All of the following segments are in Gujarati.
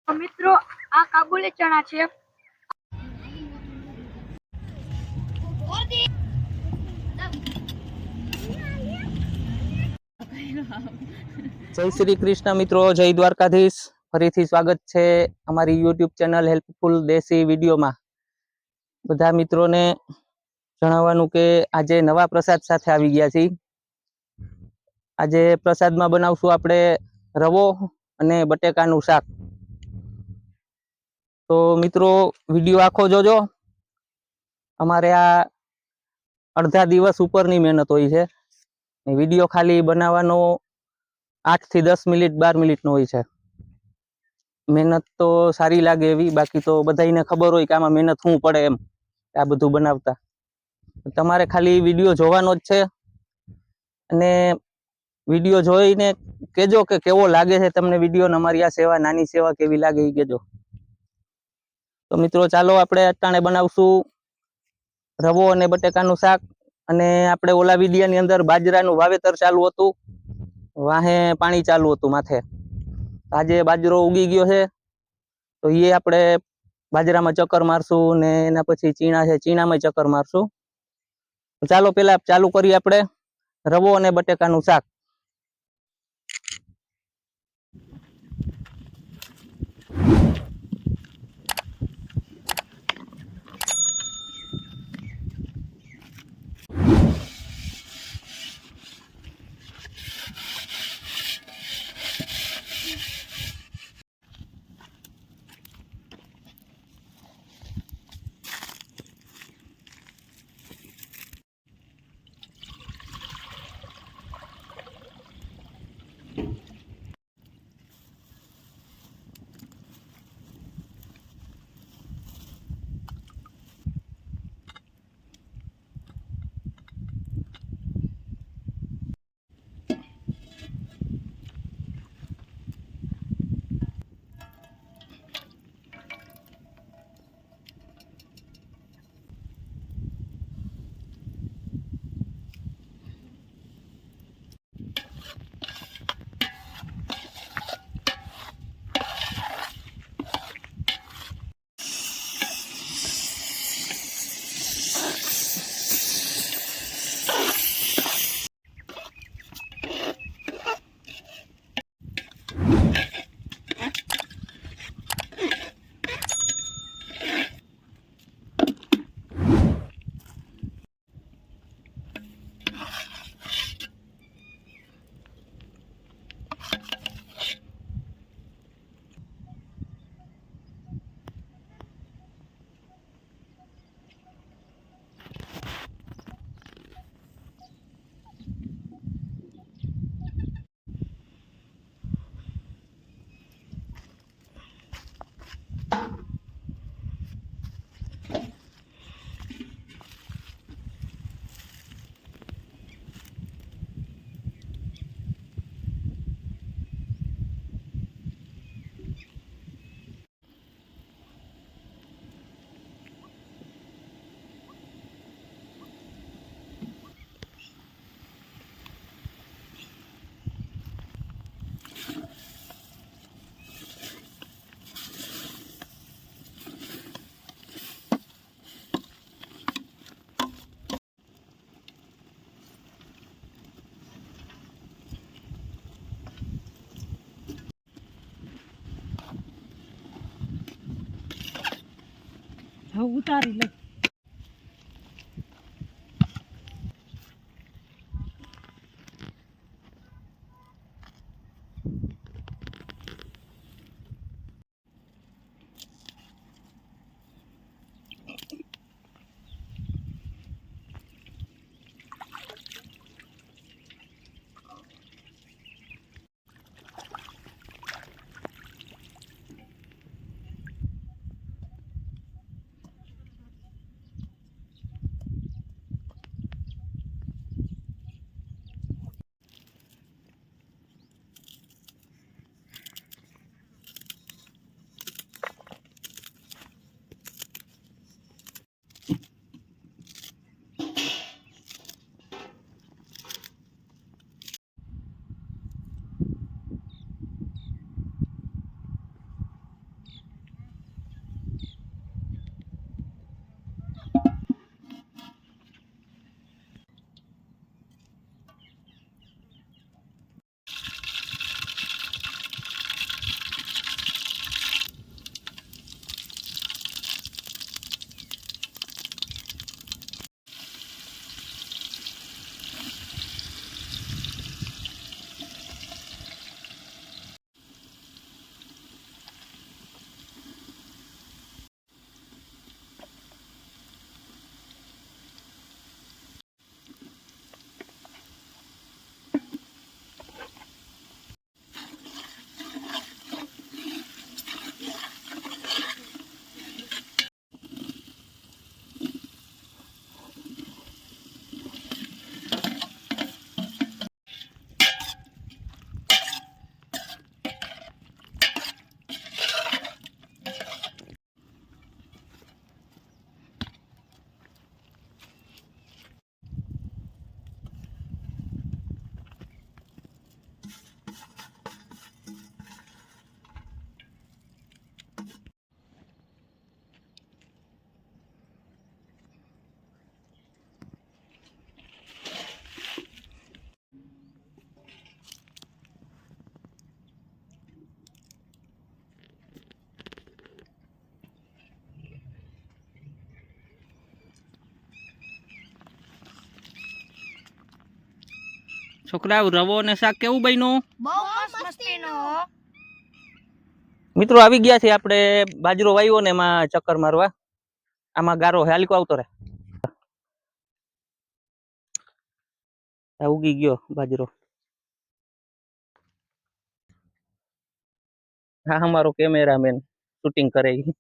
મિત્રો આ કાબુલી ચણા છે. જય શ્રી કૃષ્ણ મિત્રો, જય દ્વારકાધીશ. ફરીથી સ્વાગત છે અમારી યુટ્યુબ ચેનલ હેલ્પફુલ દેશી વિડીયોમાં. બધા મિત્રોને જણાવવાનું કે આજે નવા પ્રસાદ સાથે આવી ગયા છીએ. આજે પ્રસાદમાં બનાવશું આપણે રવો અને બટેકાનું શાક. તો મિત્રો વિડીયો આખો જોજો. અમારે આ અડધા દિવસ ઉપરની મહેનત હોય છે. વિડીયો ખાલી બનાવવાનો 8 થી 10 મિનિટ 12 મિનિટનો હોય છે. મહેનત તો સારી લાગે એવી, બાકી તો બધાને ખબર હોય કે આમાં મહેનત શું પડે એમ આ બધું બનાવતા. તમારે ખાલી વિડીયો જોવાનો જ છે અને વિડીયો જોઈને કહેજો કે કેવો લાગે છે તમને વિડીયો. અમારી આ સેવા, નાની સેવા કેવી લાગે એ કહેજો. તો મિત્રો ચાલો આપણે અટાણે બનાવશું રવો અને બટેકાનું શાક. અને આપણે ઓલા વિડીયાની અંદર બાજરાનું વાવેતર ચાલુ હતું, વાહે પાણી ચાલુ હતું માથે. આજે બાજરો ઉગી ગયો છે તો એ આપણે બાજરામાં ચક્કર મારશું ને એના પછી ચીણા છે, ચીણામાં ચક્કર મારશું. ચાલો પેલા ચાલુ કરીએ આપણે રવો અને બટેકાનું શાક. ઉતારી લે. છોકરાઓ રવો ને શાક કેવું બન્યું? બહુ મસ્ત મસ્તીનો. મિત્રો આવી ગયા છે આપણે બાજરો વાવ્યો ને એમાં ચક્કર મારવા. આમાં ગારો હાલીકો આવતો રે. આ ઉગી ગયો બાજરો. હા અમારો કેમેરામેન શૂટિંગ કરે ઈ.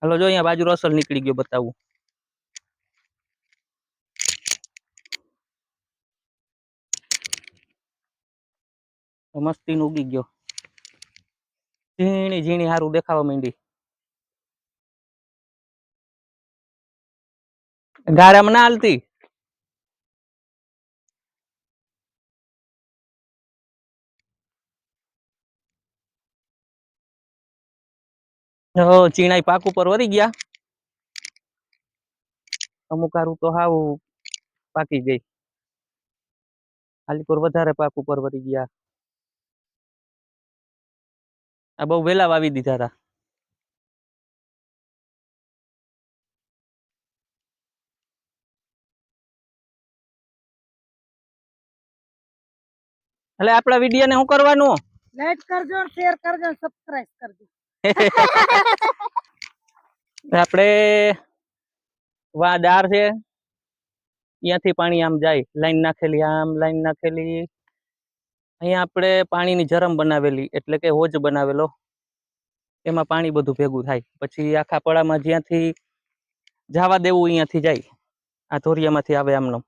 હાલો જો અહીંયા બાજરો અસલ નીકળી ગયો બતાવું. મસ્તીનું ઉગી ગયો. ઝીણી ઝીણી હારું દેખાવા માંડી. ગારામાં ના હાલતી. ચીણાઈ પાક ઉપર વળી ગયા. અમુક હારું તો હાવ પાકી ગઈ. હાલીકોર વધારે પાક ઉપર વળી ગયા. આ બહુ વેલા વાવી દીધા હતા. એટલે આપણા વિડીયો ને શું કરવાનું? લાઈક કરજો, શેર કરજો, સબસ્ક્રાઇબ કરજો. આપણે વાદાર છે ત્યાંથી પાણી આમ જાય, લાઈન નાખેલી, આમ લાઈન નાખેલી. અહીંયા આપણે પાણીની જરમ બનાવેલી, એટલે કે હોજ બનાવેલો, એમાં પાણી બધું ભેગું થાય. પછી આખા પડામાં જ્યાંથી જવા દેવું અહીંયાથી જાય. આ ધોરિયામાંથી આવે આમનો.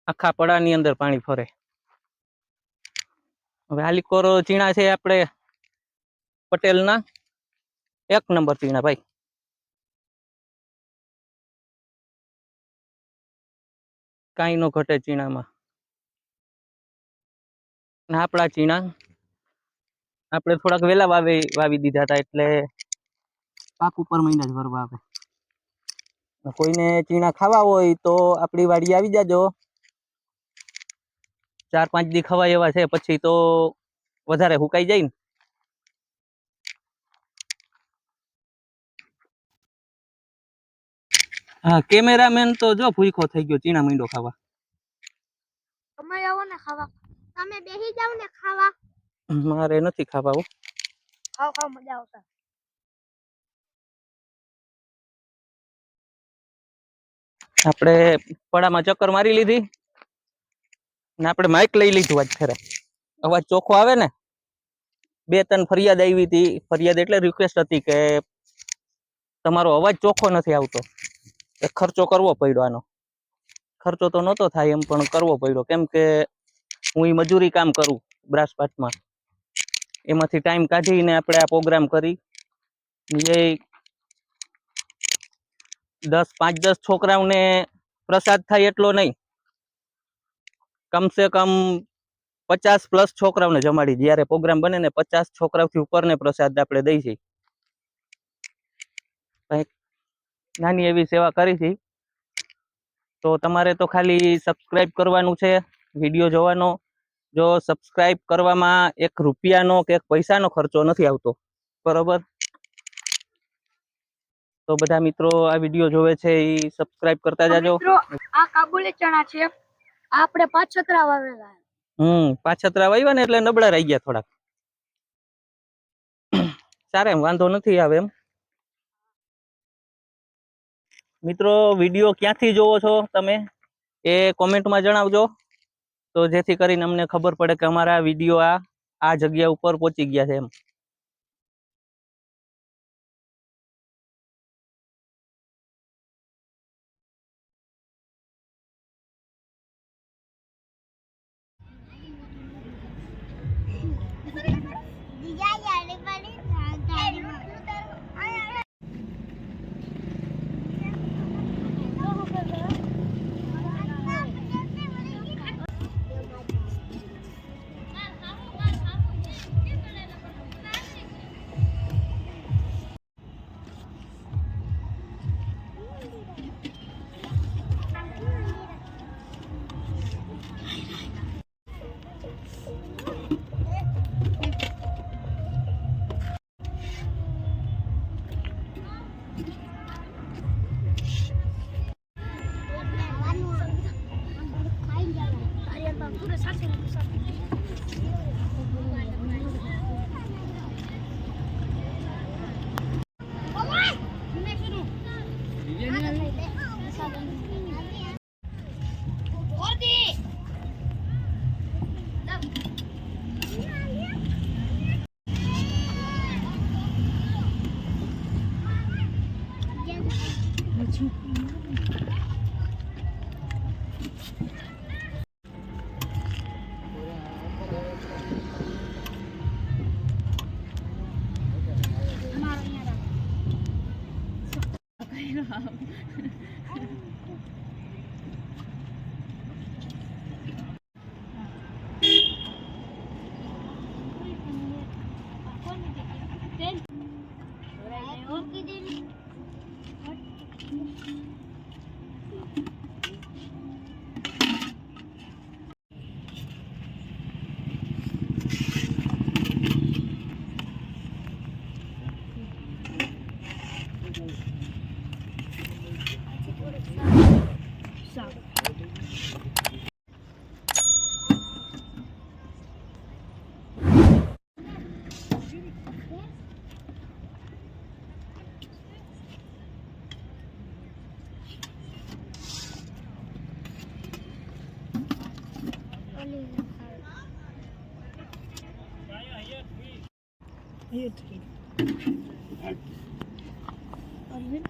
આખા પડાની અંદર પાણી ફરે. હવે હાલીકોર ચીણા છે આપણે પટેલના 1 નંબર ચીણા ભાઈ. કાંઈ નો ઘટે ચીણામાં. આપણા ચીણા આપણે થોડાક વેલા વાવી દીધા હતા, એટલે પાક ઉપર મહિના જ ભરવા આવે. કોઈને ચીણા ખાવા હોય તો આપણી વાડી આવી જાજો. 4-5 દી ખવાય એવા છે, પછી તો વધારે હુકાઈ જાય ને. હા કેમેરામેન તો જો ભૂખો થઈ ગયો, ચીણા મીંડો ખાવા. તમે આવો ને ખાવા. તમે બેહી જાવ ને ખાવા. મારે નથી ખાવા. ખાવ ખાવ મજા આવશે. આપણે પડામાં ચક્કર મારી લીધી ને આપણે માઇક લઈ લીધું. આજ ફેરે અવાજ ચોખ્ખો આવે ને. 2-3 ફરિયાદ આવી હતી. ફરિયાદ એટલે રિક્વેસ્ટ હતી કે તમારો અવાજ ચોખ્ખો નથી આવતો. ખર્ચો કરવો પડ્યો આનો. ખર્ચો તો નહોતો થાય એમ, પણ કરવો પડ્યો, કેમ કે હું ઈ મજૂરી કામ કરું બ્રાસપાટમાં. એમાંથી ટાઈમ કાઢીને આપણે આ પ્રોગ્રામ કરી. એ 5-10 છોકરાઓને પ્રસાદ થાય એટલો નહીં, કમસે કમ 50+ છોકરાઓને જમાડી. જ્યારે પ્રોગ્રામ બને ને 50 છોકરાઓથી ઉપરને પ્રસાદ આપણે દઈ છીએ. નાની એવી સેવા કરી છે. તો તમારે તો ખાલી સબસ્ક્રાઇબ કરવાનું છે, વિડીયો જોવાનો. જો સબસ્ક્રાઇબ કરવામાં 1 રૂપિયાનો કે 1 પૈસાનો ખર્ચો નથી આવતો, બરોબર? તો બધા મિત્રો આ વિડીયો જોવે છે એ સબસ્ક્રાઇબ કરતા જાજો. મિત્રો આ કાબુલી ચણા છે. આપણે 5 છત્રા વાવેલા. 5 છત્રા વાવ્યા ને એટલે નબળા રહી ગયા થોડાક. સારા એમ વાંધો નથી આવે એમ. મિત્રો વિડીયો ક્યાંથી જોવો છો તમે એ કોમેન્ટમાં જણાવજો, તો જેથી કરીને અમને ખબર પડે કે અમારા વિડીયો આ જગ્યા ઉપર પહોંચી ગયા છે એમ. Arvin